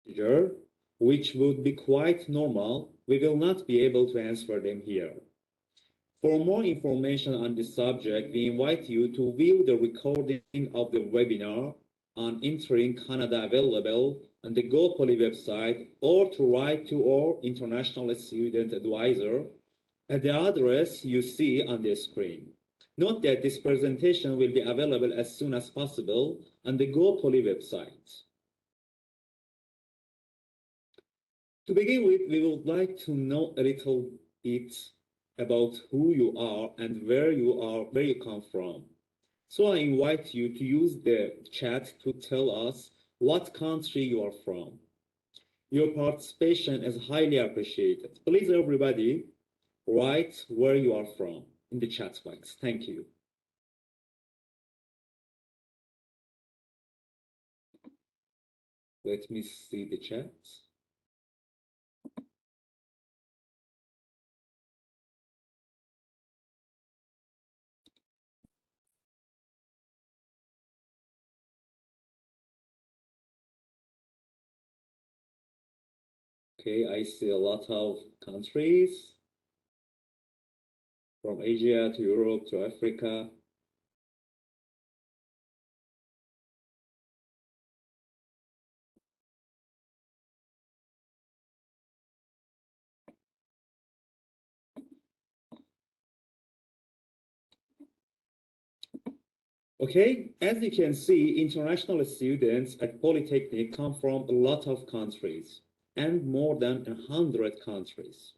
Here, which would be quite normal, we will not be able to answer them here. For more information on this subject, we invite you to view the recording of the webinar on entering Canada available on the GoPoly website, or to write to our international student advisor at the address you see on the screen. Note that this presentation will be available as soon as possible on the GoPoly website. To begin with, we would like to know a little bit about who you are and where you come from. So I invite you to use the chat to tell us what country you are from. Your participation is highly appreciated. Please, everybody, write where you are from in the chat box. Thank you. Let me see the chat. Okay, I see a lot of countries from Asia to Europe to Africa. Okay, as you can see, international students at Polytechnic come from a lot of countries and more than 100 countries.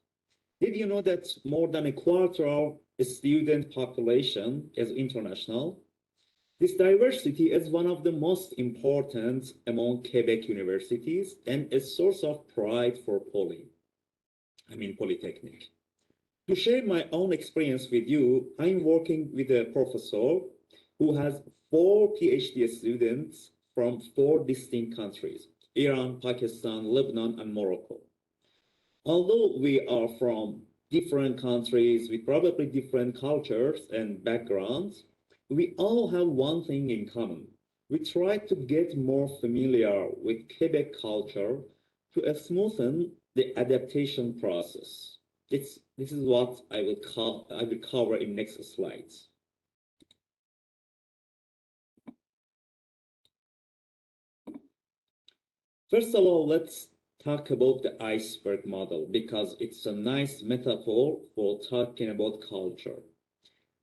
Did you know that more than a quarter of the student population is international? This diversity is one of the most important among Quebec universities and a source of pride for Polytechnic. To share my own experience with you, I'm working with a professor who has 4 PhD students from 4 distinct countries: Iran, Pakistan, Lebanon, and Morocco. Although we are from different countries with probably different cultures and backgrounds, we all have one thing in common. We try to get more familiar with Quebec culture to smoothen the adaptation process. This is what I will cover in next slides. First of all, let's talk about the iceberg model because it's a nice metaphor for talking about culture.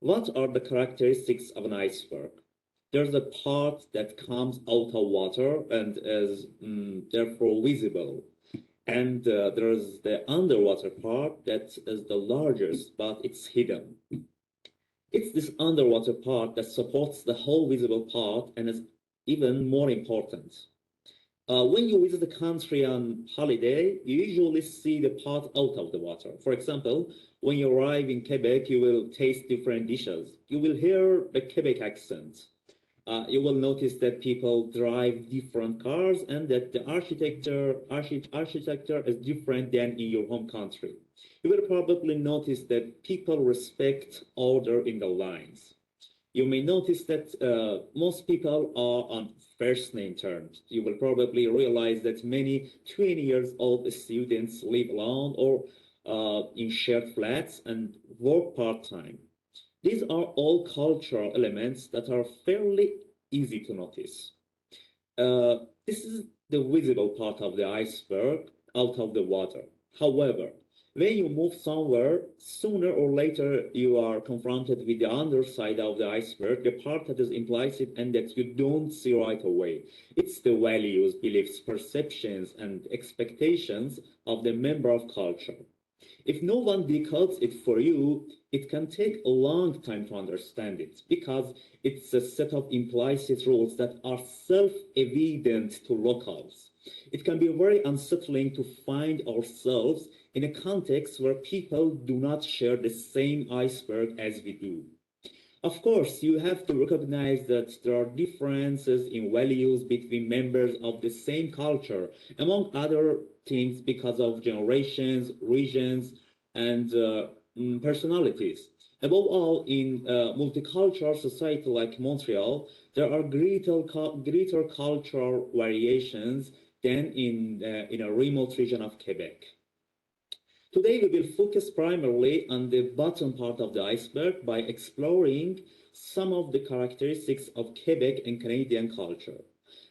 What are the characteristics of an iceberg? There's a part that comes out of water and is therefore visible. And there's the underwater part that is the largest, but it's hidden. It's this underwater part that supports the whole visible part and is even more important. When you visit a country on holiday, you usually see the part out of the water. For example, when you arrive in Quebec, you will taste different dishes. You will hear the Quebec accent. You will notice that people drive different cars and that the architecture is different than in your home country. You will probably notice that people respect order in the lines. You may notice that most people are on first name terms. You will probably realize that many 20 years old students live alone or in shared flats and work part-time. These are all cultural elements that are fairly easy to notice. This is the visible part of the iceberg out of the water. However, when you move somewhere, sooner or later you are confronted with the underside of the iceberg, the part that is implicit and that you don't see right away. It's the values, beliefs, perceptions, and expectations of the member of culture. If no one decodes it for you, it can take a long time to understand it because it's a set of implicit rules that are self-evident to locals. It can be very unsettling to find ourselves in a context where people do not share the same iceberg as we do. Of course, you have to recognize that there are differences in values between members of the same culture, among other things because of generations, regions, and personalities. Above all, in a multicultural society like Montreal, there are greater cultural variations than in a remote region of Quebec. Today, we will focus primarily on the bottom part of the iceberg by exploring some of the characteristics of Quebec and Canadian culture.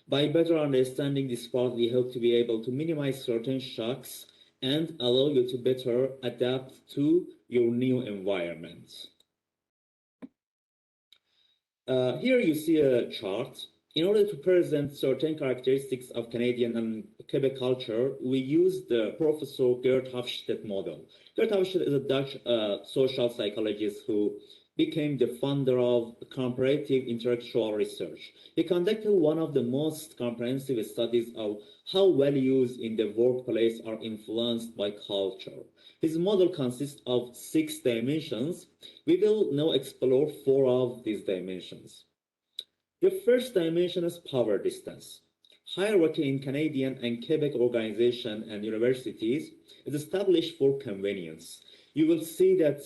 By better understanding this part, we hope to be able to minimize certain shocks and allow you to better adapt to your new environment. Here you see a chart. In order to present certain characteristics of Canadian and Quebec culture, we use the Professor Gert Hofstede model. Gert Hofstede is a Dutch social psychologist who became the founder of comparative intellectual research. He conducted one of the most comprehensive studies of how values in the workplace are influenced by culture. His model consists of 6 dimensions. We will now explore 4 of these dimensions. The first dimension is power distance. Hierarchy in Canadian and Quebec organizations and universities is established for convenience. You will see that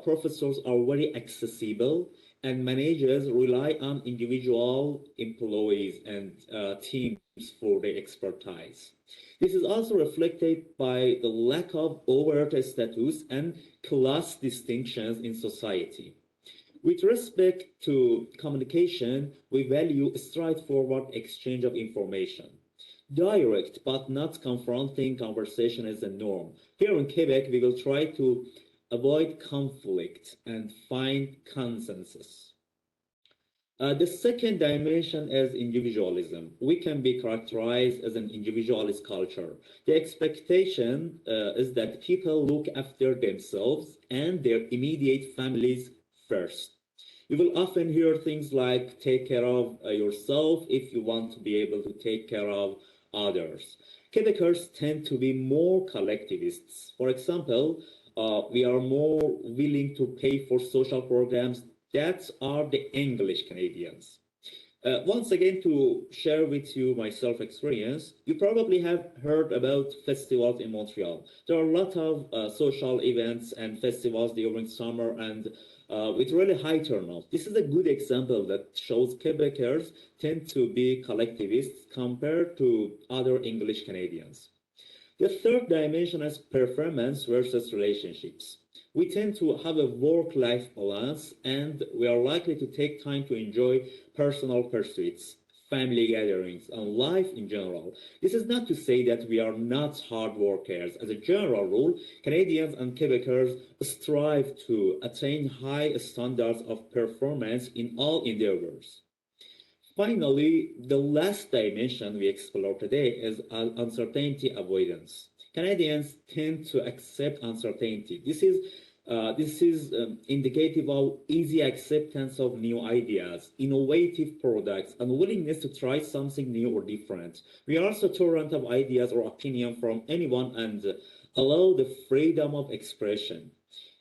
professors are very accessible and managers rely on individual employees and teams for their expertise. This is also reflected by the lack of overt status and class distinctions in society. With respect to communication, we value straightforward exchange of information. Direct but not confronting conversation is a norm. Here in Quebec, we will try to avoid conflict and find consensus. The second dimension is individualism. We can be characterized as an individualist culture. The expectation is that people look after themselves and their immediate families first. You will often hear things like take care of yourself if you want to be able to take care of others. Quebecers tend to be more collectivists. For example, we are more willing to pay for social programs that are the English Canadians. Once again, to share with you my self-experience, you probably have heard about festivals in Montreal. There are a lot of social events and festivals during summer and with really high turnout. This is a good example that shows Quebecers tend to be collectivists compared to other English Canadians. The third dimension is performance versus relationships. We tend to have a work-life balance and we are likely to take time to enjoy personal pursuits, family gatherings, and life in general. This is not to say that we are not hard workers. As a general rule, Canadians and Quebecers strive to attain high standards of performance in all endeavors. Finally, the last dimension we explore today is uncertainty avoidance. Canadians tend to accept uncertainty. This is indicative of easy acceptance of new ideas, innovative products, and willingness to try something new or different. We are also tolerant of ideas or opinion from anyone and allow the freedom of expression.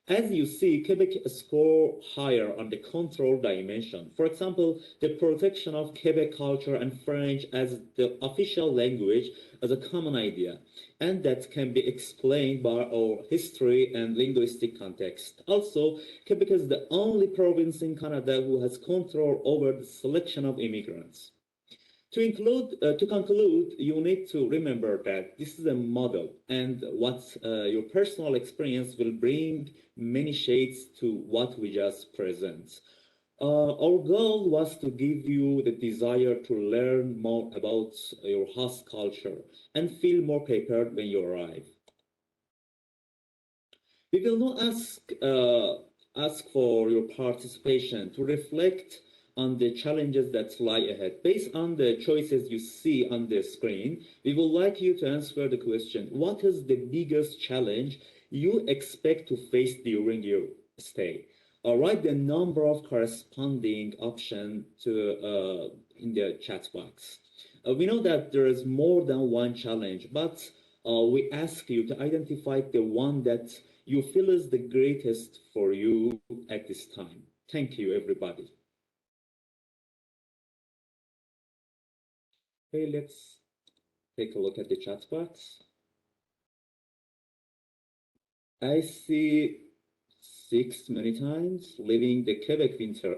As you see, Quebec score higher on the control dimension. For example, the protection of Quebec culture and French as the official language is a common idea, and that can be explained by our history and linguistic context. Also, Quebec is the only province in Canada who has control over the selection of immigrants. To conclude, you need to remember that this is a model and what your personal experience will bring many shades to what we just present. Our goal was to give you the desire to learn more about your host culture and feel more prepared when you arrive. We will now ask for your participation to reflect on the challenges that lie ahead. Based on the choices you see on the screen, we would like you to answer the question, what is the biggest challenge you expect to face during your stay? Write the number of corresponding options in the chat box. We know that there is more than one challenge, but we ask you to identify the one that you feel is the greatest for you at this time. Thank you, everybody. Okay, let's take a look at the chat box. I see 6 many times living the Quebec winter.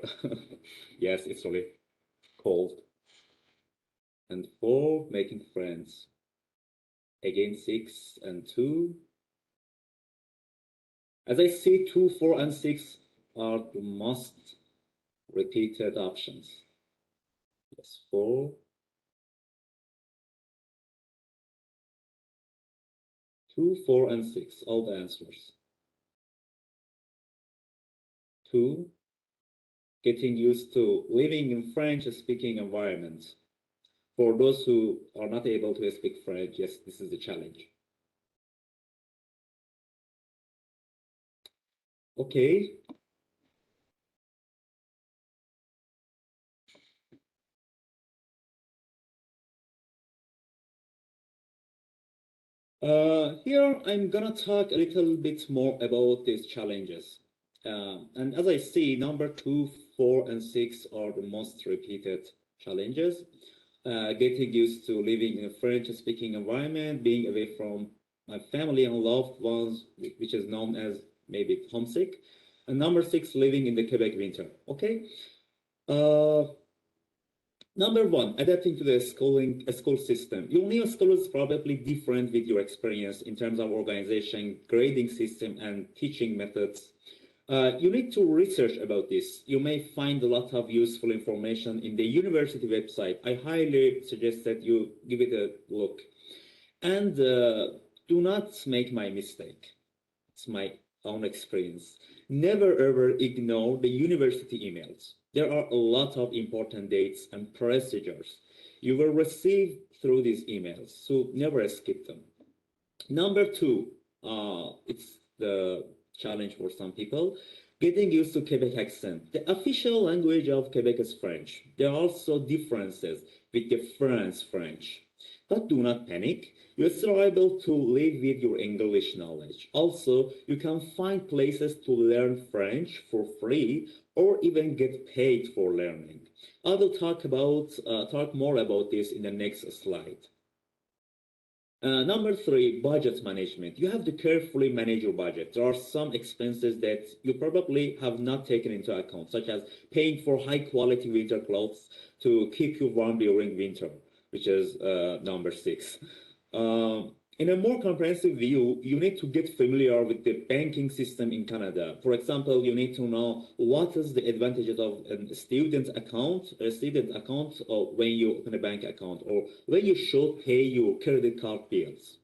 Yes, it's really cold. And 4 making friends. Again, 6 and 2. As I see, 2, 4, and 6 are the most repeated options. Yes, 4, 2, 4, and 6, all the answers. 2, getting used to living in French-speaking environments. For those who are not able to speak French, yes, this is a challenge. Okay. Here I'm gonna talk a little bit more about these challenges. And as I see, number 2, 4, and 6 are the most repeated challenges. Getting used to living in a French-speaking environment, being away from my family and loved ones, which is known as maybe homesick. And number 6, living in the Quebec winter. Okay. Number 1, adapting to the school system. Your new school is probably different with your experience in terms of organization, grading system, and teaching methods. You need to research about this. You may find a lot of useful information in the university website. I highly suggest that you give it a look. And do not make my mistake. It's my own experience. Never ever ignore the university emails. There are a lot of important dates and procedures you will receive through these emails, so never skip them. Number 2, it's the challenge for some people, getting used to Quebec accent. The official language of Quebec is French. There are also differences with the France French. But do not panic. You're still able to live with your English knowledge. Also, you can find places to learn French for free or even get paid for learning. I will talk more about this in the next slide. Number 3, budget management. You have to carefully manage your budget. There are some expenses that you probably have not taken into account, such as paying for high quality winter clothes to keep you warm during winter, which is number 6. In a more comprehensive view, you need to get familiar with the banking system in Canada. For example, you need to know what is the advantages of a student account, or when you open a bank account, or when you should pay your credit card bills.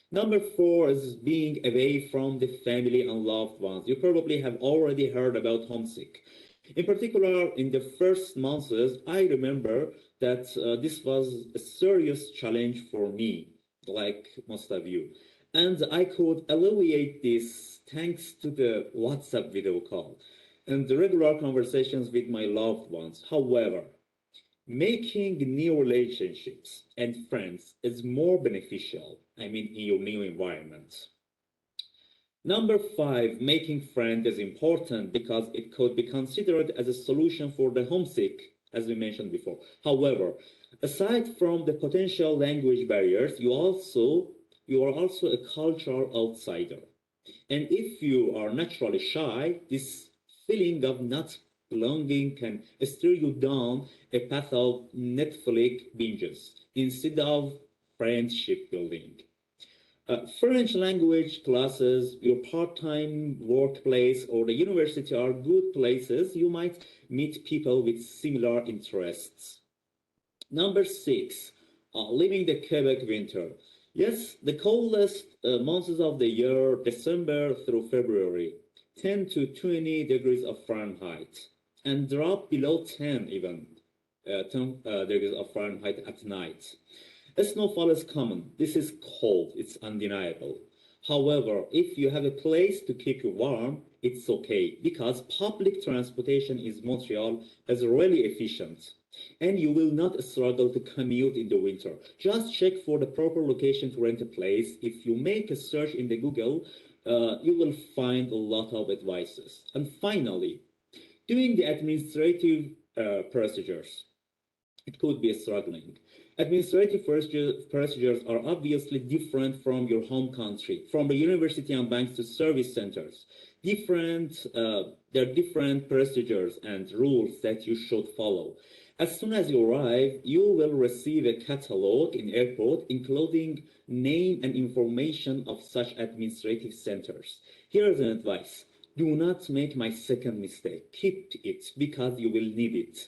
Number 4 is being away from the family and loved ones. You probably have already heard about homesick. In particular, in the first months, I remember that this was a serious challenge for me, like most of you. And I could alleviate this thanks to the WhatsApp video call and the regular conversations with my loved ones. However, making new relationships and friends is more beneficial, in your new environment. Number 5, making friends is important because it could be considered as a solution for the homesick, as we mentioned before. However, aside from the potential language barriers, you are also a cultural outsider. And if you are naturally shy, this feeling of not belonging can steer you down a path of Netflix binges instead of friendship building. French language classes, your part-time workplace, or the university are good places. You might meet people with similar interests. Number 6, living the Quebec winter. Yes, the coldest months of the year, December through February, 10 to 20 degrees of Fahrenheit, and drop below 10 even, 10 degrees of Fahrenheit at night. Snowfall is common. This is cold. It's undeniable. However, if you have a place to keep you warm, it's okay because public transportation in Montreal is really efficient and you will not struggle to commute in the winter. Just check for the proper location to rent a place. If you make a search in the Google, you will find a lot of advices. And finally, doing the administrative procedures. It could be struggling. Administrative procedures are obviously different from your home country, from the university and banks to service centers. There are different procedures and rules that you should follow. As soon as you arrive, you will receive a catalog in airport, including name and information of such administrative centers. Here's an advice. Do not make my second mistake. Keep it because you will need it.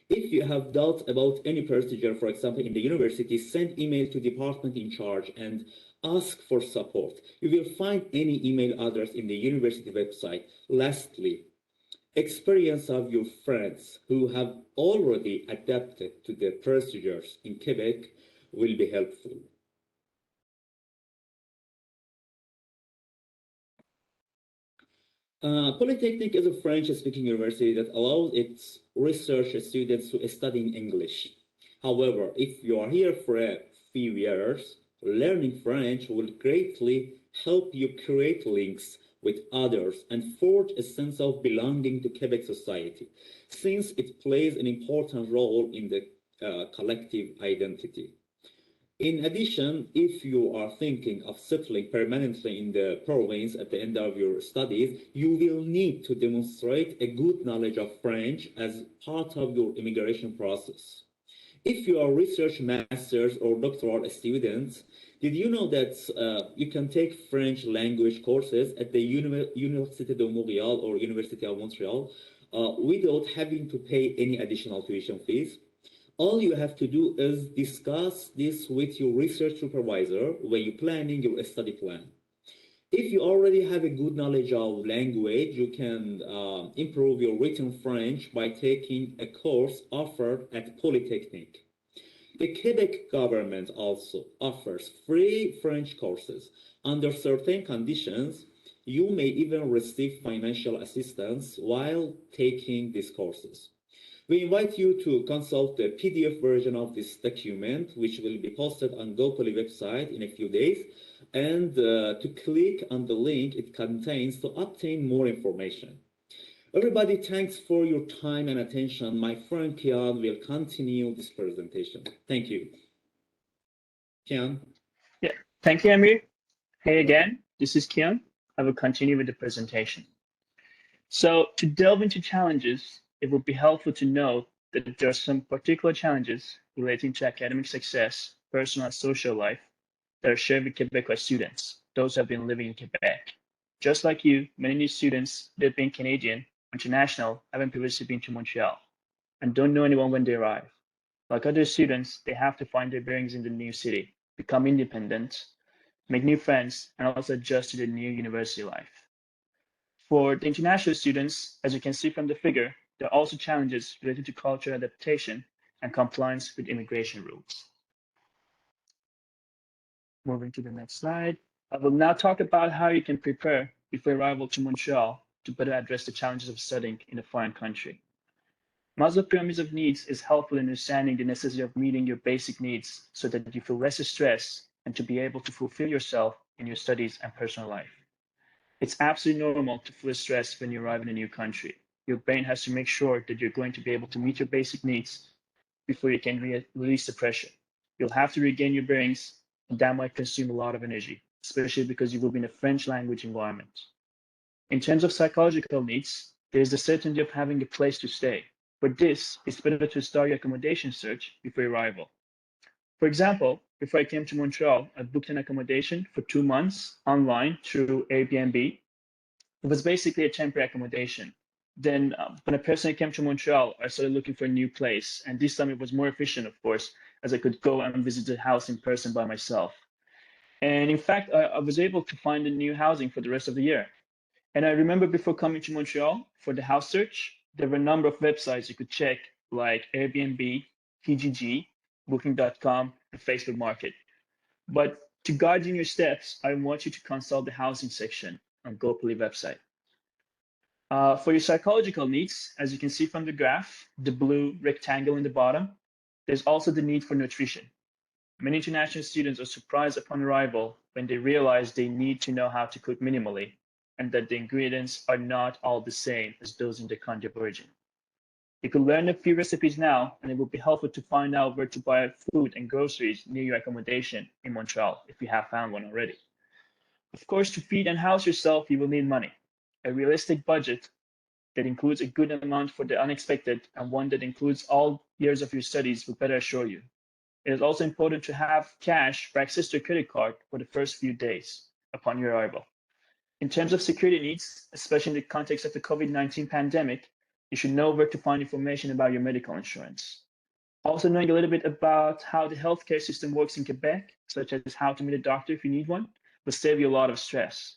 If you have doubt about any procedure, for example, in the university, send email to department in charge and ask for support. You will find any email address in the university website. Lastly, experience of your friends who have already adapted to the procedures in Quebec will be helpful. Polytechnic is a French-speaking university that allows its research students to study in English. However, if you are here for a few years, learning French will greatly help you create links with others and forge a sense of belonging to Quebec society, since it plays an important role in the collective identity. In addition, if you are thinking of settling permanently in the province at the end of your studies, you will need to demonstrate a good knowledge of French as part of your immigration process. If you are research masters or doctoral students, did you know that you can take French language courses at the Université de Montréal or University of Montreal without having to pay any additional tuition fees? All you have to do is discuss this with your research supervisor when you're planning your study plan. If you already have a good knowledge of language, you can improve your written French by taking a course offered at Polytechnic. The Quebec government also offers free French courses. Under certain conditions, you may even receive financial assistance while taking these courses. We invite you to consult the PDF version of this document, which will be posted on GoPoly website in a few days, and to click on the link it contains to obtain more information. Everybody, thanks for your time and attention. My friend Kian will continue this presentation. Thank you. Kian? Yeah, thank you, Amir. Hey again, this is Kian. I will continue with the presentation. So to delve into challenges, it would be helpful to know that there are some particular challenges relating to academic success, personal and social life that are shared with Quebecois students, those who have been living in Quebec. Just like you, many new students, they being Canadian, international, haven't previously been to Montreal and don't know anyone when they arrive. Like other students, they have to find their bearings in the new city, become independent, make new friends, and also adjust to the new university life. For the international students, as you can see from the figure, there are also challenges related to cultural adaptation and compliance with immigration rules. Moving to the next slide, I will now talk about how you can prepare before arrival to Montreal to better address the challenges of studying in a foreign country. Maslow's pyramid of needs is helpful in understanding the necessity of meeting your basic needs so that you feel less stressed and to be able to fulfill yourself in your studies and personal life. It's absolutely normal to feel stressed when you arrive in a new country. Your brain has to make sure that you're going to be able to meet your basic needs before you can release the pressure. You'll have to regain your bearings, and that might consume a lot of energy, especially because you will be in a French language environment. In terms of psychological needs, there is the certainty of having a place to stay. For this, it's better to start your accommodation search before arrival. For example, before I came to Montreal, I booked an accommodation for 2 months online through Airbnb. It was basically a temporary accommodation. Then, when I personally came to Montreal, I started looking for a new place. And this time it was more efficient, of course, as I could go and visit the house in person by myself. And in fact, I was able to find a new housing for the rest of the year. And I remember before coming to Montreal for the house search, there were a number of websites you could check, like Airbnb, Kijiji, Booking.com, and Facebook Market. But to guide you in your steps, I want you to consult the housing section on GoPoly website. For your psychological needs, as you can see from the graph, the blue rectangle in the bottom, there's also the need for nutrition. Many international students are surprised upon arrival when they realize they need to know how to cook minimally and that the ingredients are not all the same as those in their country of origin. You can learn a few recipes now, and it will be helpful to find out where to buy food and groceries near your accommodation in Montreal if you have found one already. Of course, to feed and house yourself, you will need money. A realistic budget that includes a good amount for the unexpected and one that includes all years of your studies will better assure you. It is also important to have cash for access to a credit card for the first few days upon your arrival. In terms of security needs, especially in the context of the COVID-19 pandemic, you should know where to find information about your medical insurance. Also, knowing a little bit about how the healthcare system works in Quebec, such as how to meet a doctor if you need one, will save you a lot of stress.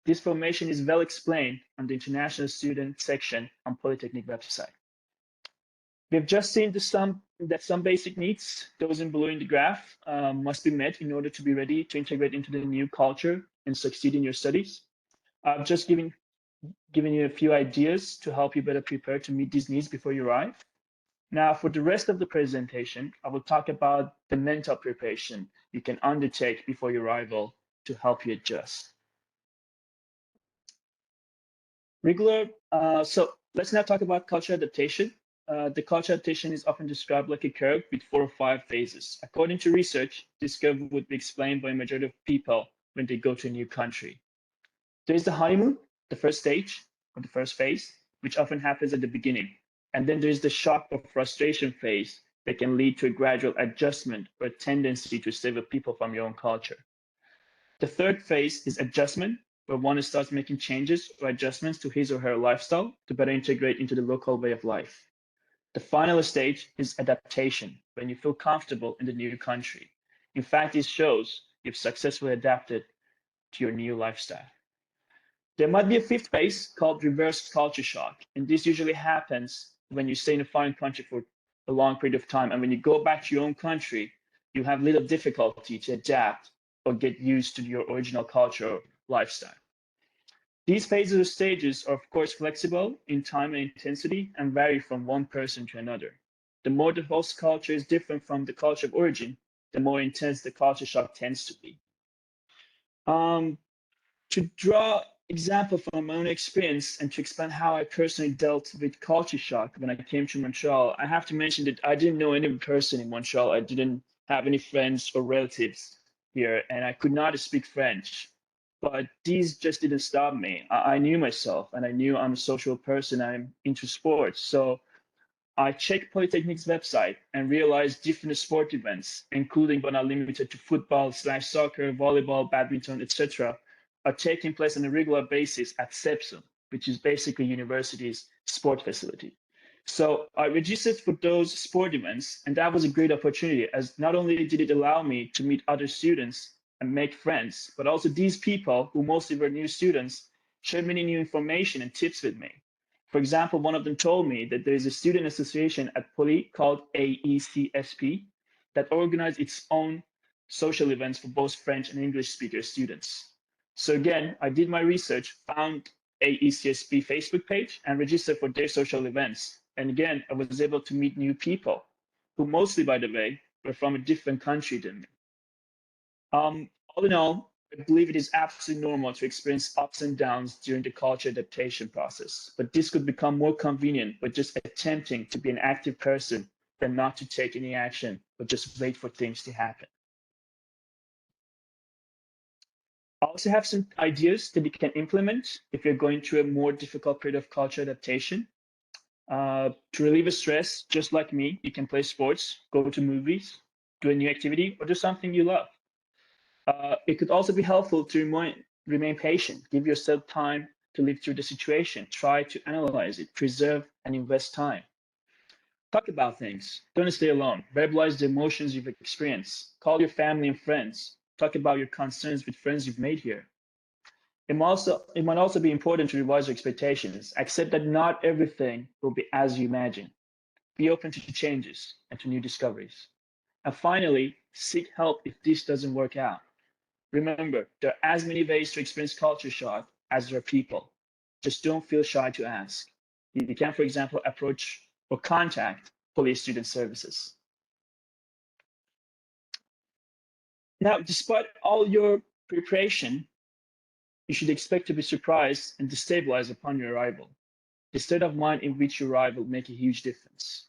This information is well explained on the international student section on Polytechnic website. We've just seen that some basic needs, those in below in the graph, must be met in order to be ready to integrate into the new culture and succeed in your studies. I've just given you a few ideas to help you better prepare to meet these needs before you arrive. Now, for the rest of the presentation, I will talk about the mental preparation you can undertake before your arrival to help you adjust. So let's now talk about cultural adaptation. The cultural adaptation is often described like a curve with 4 or 5 phases. According to research, this curve would be explained by a majority of people when they go to a new country. There's the honeymoon, the first stage, or the first phase, which often happens at the beginning. And then there's the shock or frustration phase that can lead to a gradual adjustment or a tendency to stay with people from your own culture. The third phase is adjustment, where one starts making changes or adjustments to his or her lifestyle to better integrate into the local way of life. The final stage is adaptation, when you feel comfortable in the new country. In fact, this shows you've successfully adapted to your new lifestyle. There might be a fifth phase called reverse culture shock, and this usually happens when you stay in a foreign country for a long period of time, and when you go back to your own country, you have little difficulty to adapt or get used to your original culture or lifestyle. These phases or stages are, of course, flexible in time and intensity and vary from one person to another. The more the host culture is different from the culture of origin, the more intense the culture shock tends to be. To draw example from my own experience and to explain how I personally dealt with culture shock when I came to Montreal, I have to mention that I didn't know any person in Montreal. I didn't have any friends or relatives here, and I could not speak French. But these just didn't stop me. I knew myself, and I knew I'm a social person. I'm into sports. So I checked Polytechnic's website and realized different sport events, including but not limited to football / soccer, volleyball, badminton, etc., are taking place on a regular basis at SEPSUM, which is basically university's sport facility. So I registered for those sport events, and that was a great opportunity, as not only did it allow me to meet other students and make friends, but also these people, who mostly were new students, shared many new information and tips with me. For example, one of them told me that there is a student association at Poly called AECSP that organizes its own social events for both French and English speaker students. So again, I did my research, found AECSP Facebook page and registered for their social events. And again, I was able to meet new people who mostly, by the way, were from a different country than me. All in all, I believe it is absolutely normal to experience ups and downs during the culture adaptation process, but this could become more convenient by just attempting to be an active person than not to take any action, but just wait for things to happen. I also have some ideas that you can implement if you're going through a more difficult period of culture adaptation. To relieve stress, just like me, you can play sports, go to movies, do a new activity, or do something you love. It could also be helpful to remain patient, give yourself time to live through the situation, try to analyze it, preserve and invest time. Talk about things, don't stay alone, verbalize the emotions you've experienced, call your family and friends, talk about your concerns with friends you've made here. It might also be important to revise your expectations, accept that not everything will be as you imagine. Be open to changes and to new discoveries. And finally, seek help if this doesn't work out. Remember, there are as many ways to experience culture shock as there are people. Just don't feel shy to ask. You can, for example, approach or contact police student services. Now, despite all your preparation, you should expect to be surprised and destabilized upon your arrival. The state of mind in which you arrive will make a huge difference.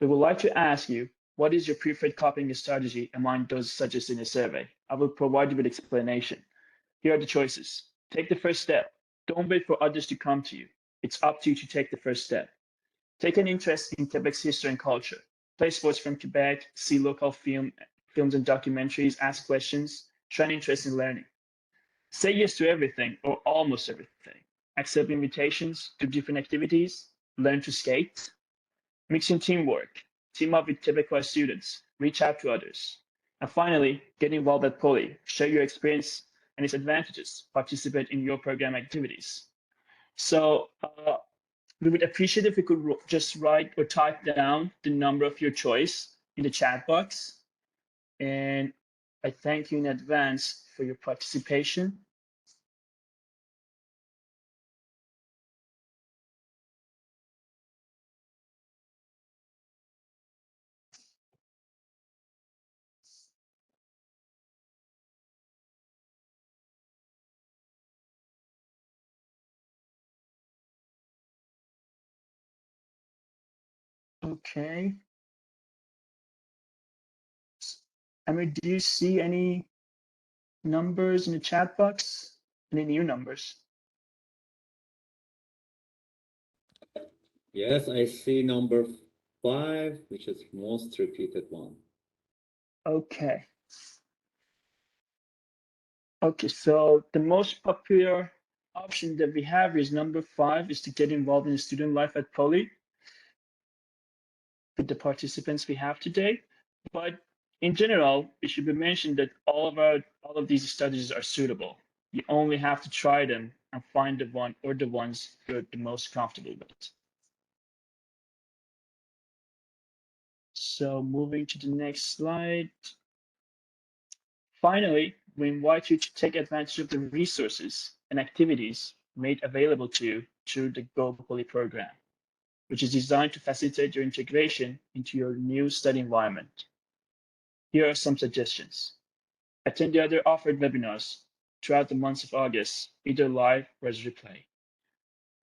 We would like to ask you, what is your preferred copying strategy among those suggested in the survey? I will provide you with explanation. Here are the choices. Take the first step. Don't wait for others to come to you. It's up to you to take the first step. Take an interest in Quebec's history and culture. Play sports from Quebec, see local films and documentaries, ask questions, show an interest in learning. Say yes to everything or almost everything. Accept invitations to different activities, learn to skate, mix in teamwork, team up with Quebecois students, reach out to others. And finally, get involved at Poly, share your experience and its advantages, participate in your program activities. So we would appreciate if you could just write or type down the number of your choice in the chat box. And I thank you in advance for your participation. Okay. Amir, do you see any numbers in the chat box? Any new numbers? Yes, I see number 5, which is most repeated one. Okay. Okay, so the most popular option that we have is number 5, is to get involved in student life at Poly with the participants we have today. But in general, it should be mentioned that all of these studies are suitable. You only have to try them and find the one or the ones you're the most comfortable with. So moving to the next slide. Finally, we invite you to take advantage of the resources and activities made available to you through the Go Poly program, which is designed to facilitate your integration into your new study environment. Here are some suggestions. Attend the other offered webinars throughout the months of August, either live or as replay.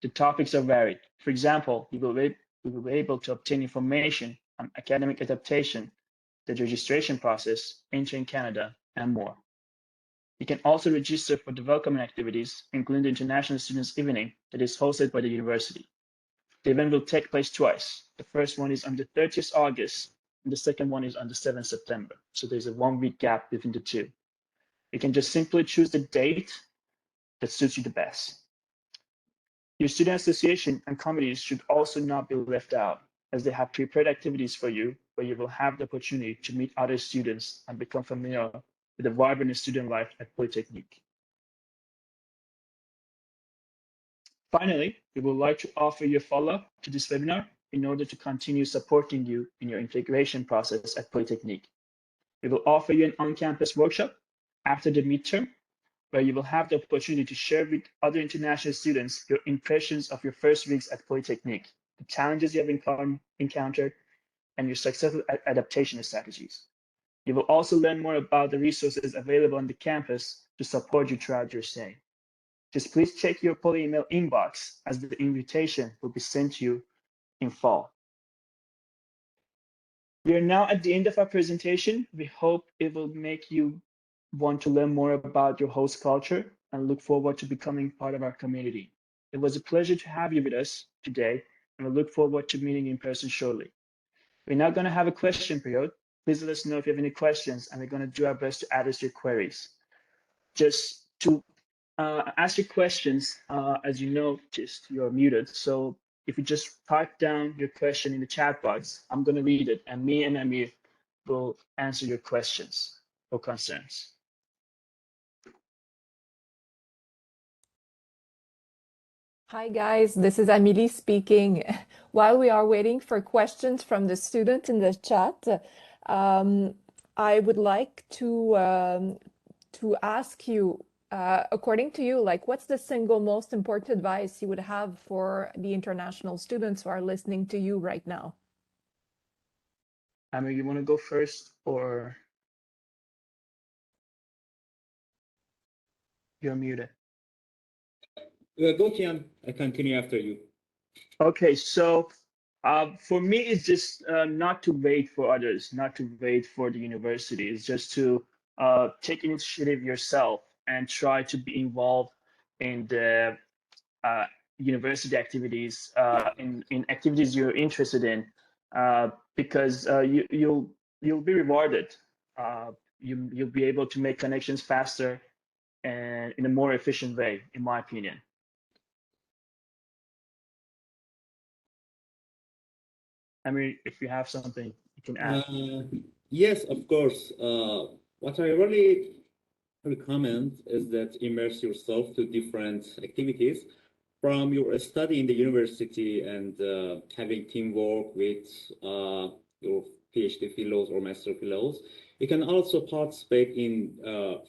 The topics are varied. For example, you will be able to obtain information on academic adaptation, the registration process, entering Canada, and more. You can also register for the welcoming activities, including the International Students Evening that is hosted by the university. The event will take place twice. The first one is on the 30th August, and the second one is on the 7th September. So there's a 1-week gap between the two. You can just simply choose the date that suits you the best. Your student association and committees should also not be left out, as they have prepared activities for you where you will have the opportunity to meet other students and become familiar with the vibrant student life at Polytechnique. Finally, we would like to offer you a follow-up to this webinar in order to continue supporting you in your integration process at Polytechnique. We will offer you an on-campus workshop after the midterm, where you will have the opportunity to share with other international students your impressions of your first weeks at Polytechnique, the challenges you have encountered, and your successful adaptation strategies. You will also learn more about the resources available on the campus to support you throughout your stay. Just please check your Poly email inbox, as the invitation will be sent to you in fall. We are now at the end of our presentation. We hope it will make you want to learn more about your host culture and look forward to becoming part of our community. It was a pleasure to have you with us today, and we look forward to meeting you in person shortly. We're now going to have a question period. Please let us know if you have any questions, and we're going to do our best to address your queries. Just to ask your questions, as you noticed, you're muted. So if you just type down your question in the chat box, I'm going to read it, and me and Amir will answer your questions or concerns. Hi guys, this is Amélie speaking. While we are waiting for questions from the student in the chat, I would like to ask you, according to you, like what's the single most important advice you would have for the international students who are listening to you right now? Amir, you want to go first, or you're muted? Go, Kian. I continue after you. Okay, so for me, it's just not to wait for others, not to wait for the university. It's just to take initiative yourself and try to be involved in the university activities, in activities you're interested in, because you'll be rewarded. You'll be able to make connections faster and in a more efficient way, in my opinion. I mean, if you have something you can add. Yes, of course. What I really recommend is that immerse yourself to different activities from your study in the university and having teamwork with your PhD fellows or master fellows. You can also participate in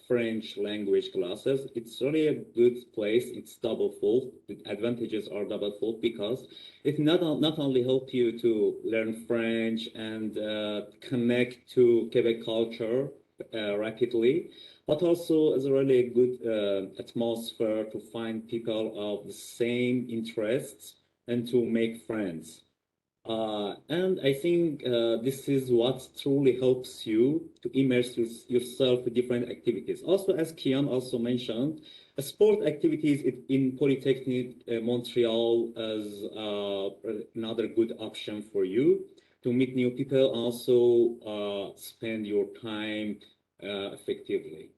French language classes. It's really a good place. It's double-fold. The advantages are double-fold because it not only help you to learn French and connect to Quebec culture rapidly, but also is a really good atmosphere to find people of the same interests and to make friends. And I think this is what truly helps you to immerse yourself in different activities. Also, as Kian also mentioned, sport activities in Polytechnic Montreal is another good option for you to meet new people, also spend your time effectively.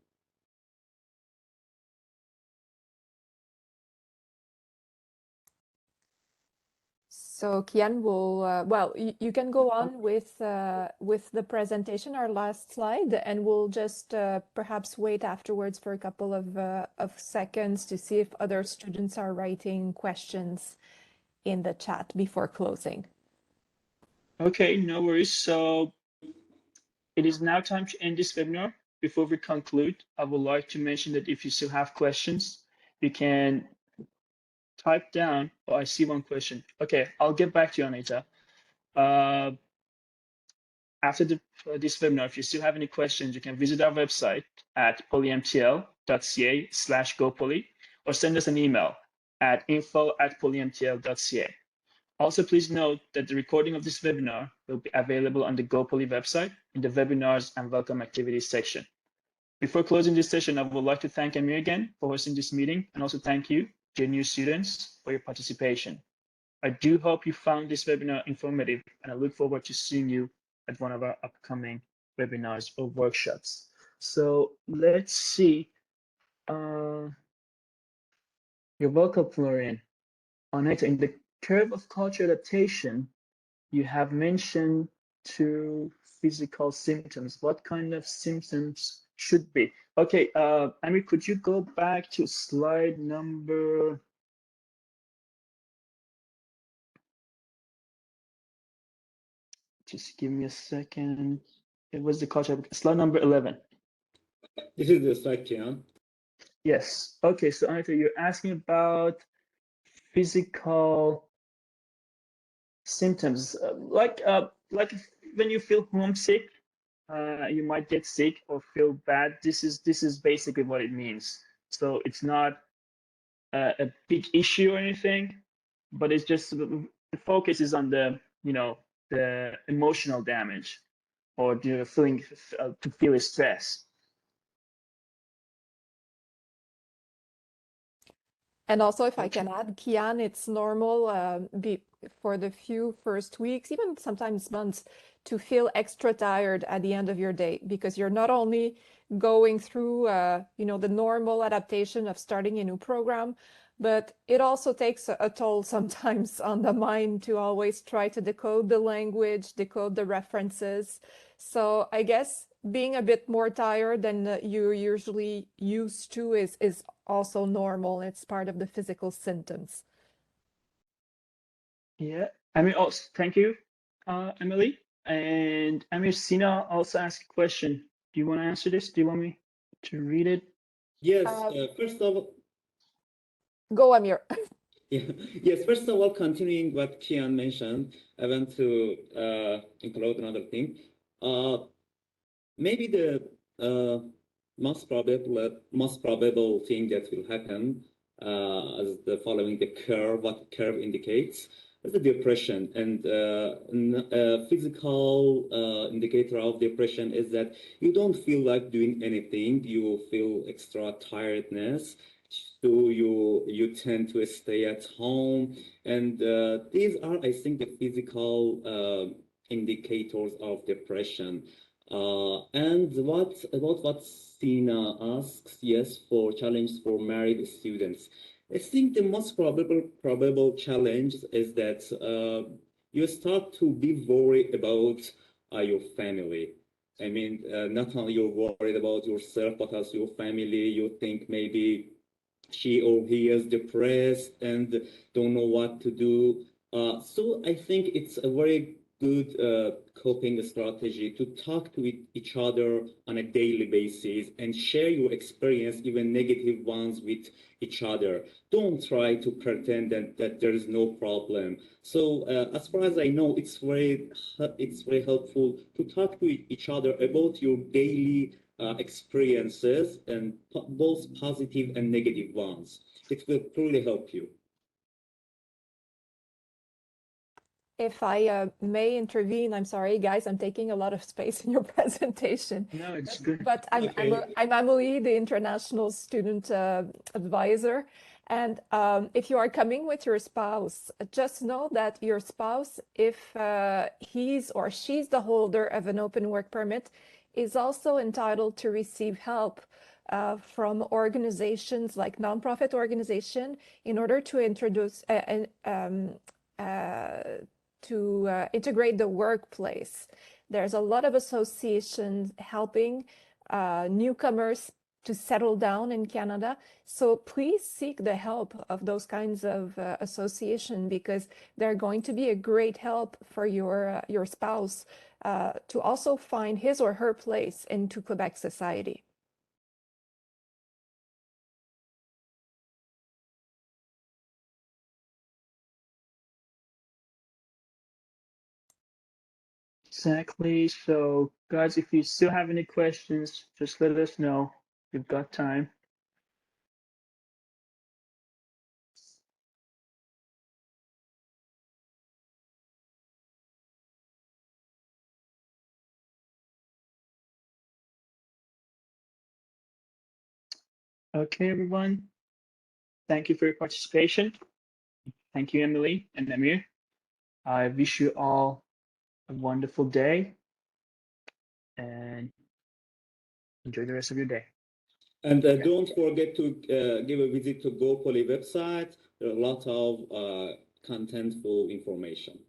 So Kian will, well, you can go on with the presentation, our last slide, and we'll just perhaps wait afterwards for a couple of seconds to see if other students are writing questions in the chat before closing. Okay, no worries. So it is now time to end this webinar. Before we conclude, I would like to mention that if you still have questions, you can type down. Oh, I see one question. Okay, I'll get back to you, Anita. After this webinar, if you still have any questions, you can visit our website at polymtl.ca/gopoly or send us an email at info@polymtl.ca. Also, please note that the recording of this webinar will be available on the GoPoly website in the Webinars and Welcome Activities section. Before closing this session, I would like to thank Amir again for hosting this meeting, and also thank you, dear new students, for your participation. I do hope you found this webinar informative, and I look forward to seeing you at one of our upcoming webinars or workshops. So let's see. You're welcome, Florian. Anita, in the curve of cultural adaptation, you have mentioned 2 physical symptoms. What kind of symptoms should be? Okay, Amir, could you go back to slide number? Just give me a second. It was the culture, slide number 11. This is the slide, Kian. Yes. Okay, so Anita, you're asking about physical symptoms, like when you feel homesick, you might get sick or feel bad. This is basically what it means. So it's not a big issue or anything, but it's just the focus is on the the emotional damage or the feeling to feel stress. And also, if I can add, Kian, it's normal for the few first weeks, even sometimes months, to feel extra tired at the end of your day because you're not only going through, the normal adaptation of starting a new program, but it also takes a toll sometimes on the mind to always try to decode the language, decode the references. So I guess being a bit more tired than you're usually used to is also normal. It's part of the physical symptoms. Yeah, I mean, also thank you, Emily. And Amir, Sina also asked a question. Do you want to answer this? Do you want me to read it? Yes, first of all, Go, Amir. yeah, yes, first of all, continuing what Kian mentioned, I want to include another thing. Maybe the most probable thing that will happen as the following the curve, what the curve indicates. the depression. And physical indicator of depression is that you don't feel like doing anything. You feel extra tiredness. So you tend to stay at home. And these are, I think, the physical indicators of depression. And what about what Sina asks? Yes, for challenges for married students. I think the most probable challenge is that you start to be worried about your family. I mean, not only you're worried about yourself, but also your family. You think maybe she or he is depressed and don't know what to do. So I think it's a very good coping strategy to talk to each other on a daily basis and share your experience, even negative ones, with each other. Don't try to pretend that there is no problem. So as far as I know, it's very helpful to talk to each other about your daily experiences, and both positive and negative ones. It will truly help you. If I may intervene, I'm sorry, guys, I'm taking a lot of space in your presentation. No, it's good. But I'm Emily, the international student advisor. And if you are coming with your spouse, just know that your spouse, if he's or she's the holder of an open work permit, is also entitled to receive help from organizations like nonprofit organization in order to introduce to integrate the workplace. There's a lot of associations helping newcomers to settle down in Canada. So please seek the help of those kinds of association, because they're going to be a great help for your spouse to also find his or her place into Quebec society. Exactly. So, guys, if you still have any questions, just let us know. We've got time. Okay, everyone. Thank you for your participation. Thank you, Emily and Amir. I wish you all a wonderful day and enjoy the rest of your day. And don't forget to give a visit to GoPoly website. There are a lot of contentful information.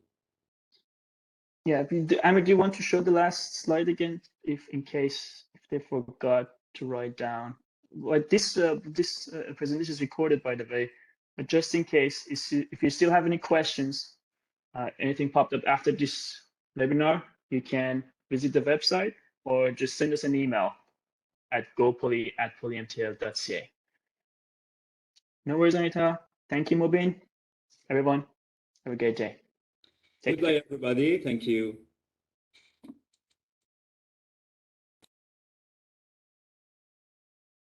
Yeah, Amir, do you want to show the last slide again, if in case if they forgot to write down? Well, this presentation is recorded, by the way, but just in case, if you still have any questions, anything popped up after this webinar, you can visit the website or just send us an email at gopoly@polymtl.ca. No worries, Anita. Thank you, Mobin. Everyone, have a great day. Take care. Goodbye, everybody. Thank you.